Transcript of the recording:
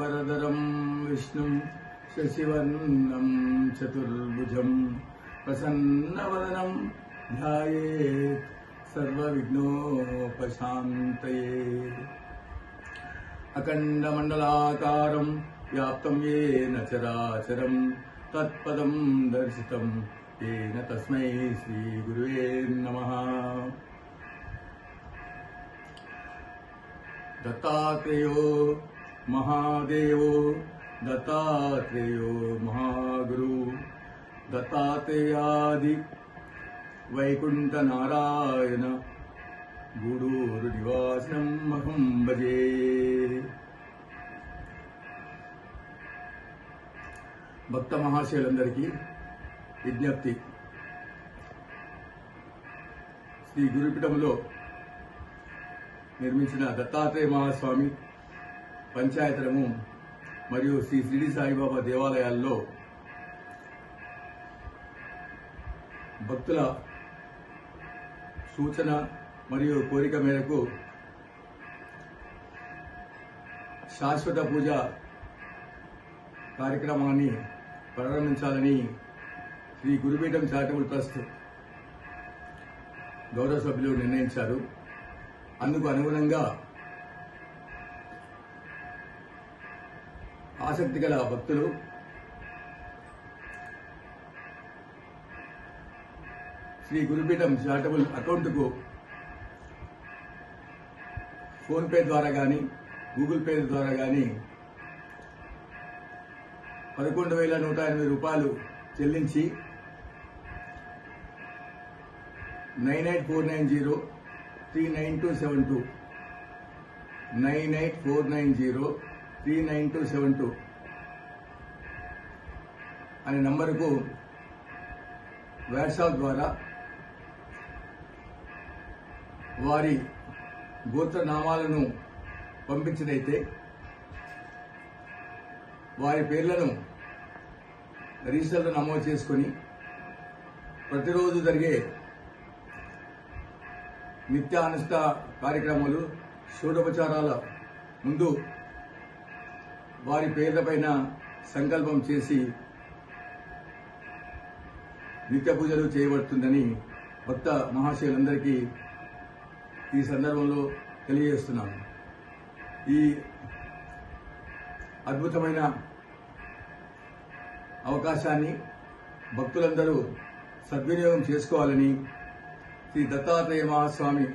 शुक्लाम्बरधरं विष्णुं शशिवर्णं चतुर्भुजं प्रसन्नवदनं ध्यायेत् सर्वविघ्नोपशान्तये। अखण्डमण्डलाकारं व्याप्तं येन चराचरं तत्पदं दर्शितं येन तस्मै श्रीगुरुवे नमः। दत्तात्रेयो महादेवो दत्तात्रेयो महागुरु दत्तात्रेयादि वैकुंठनारायण गूढूरुनिवासं अहं भजे। భక్త మహాశయులందరికీ విజ్ఞప్తి, శ్రీ గురుపీఠంలో నిర్మించిన దత్తాత్రేయ మహాస్వామి పంచాయతనము మరియు శ్రీ షిరిడి సాయిబాబా దేవాలయాల్లో భక్తుల సూచన మరియు కోరిక మేరకు శాశ్వత పూజ కార్యక్రమాన్ని ప్రారంభించాలని శ్రీ గురుపీఠం చారిటబుల్ ట్రస్ట్ గౌరవ సభ్యులు నిర్ణయించారు. అందుకు అనుగుణంగా ఆసక్తి గల భక్తులు శ్రీ గురుపీఠం చారిటబుల్ అకౌంట్కు ఫోన్పే ద్వారా కానీ గూగుల్ పే ద్వారా కానీ 11,108 రూపాయలు చెల్లించి 9849039272 9849039272 అనే నంబరుకు వాట్సాప్ ద్వారా వారి గోత్రనామాలను పంపించినైతే వారి పేర్లను రిజిస్టర్లో నమోదు చేసుకొని ప్రతిరోజు జరిగే నిత్యానుష్ఠ కార్యక్రమాలు షోడోపచారాల ముందు వారి పేర్లపైన సంకల్పం చేసి నిత్య పూజలు చేయబడుతుందని భక్త మహాశయులందరికీ ఈ సందర్భంలో తెలియజేస్తున్నాను. ఈ అద్భుతమైన అవకాశాన్ని భక్తులందరూ సద్వినియోగం చేసుకోవాలని శ్రీ దత్తాత్రేయ మహాస్వామి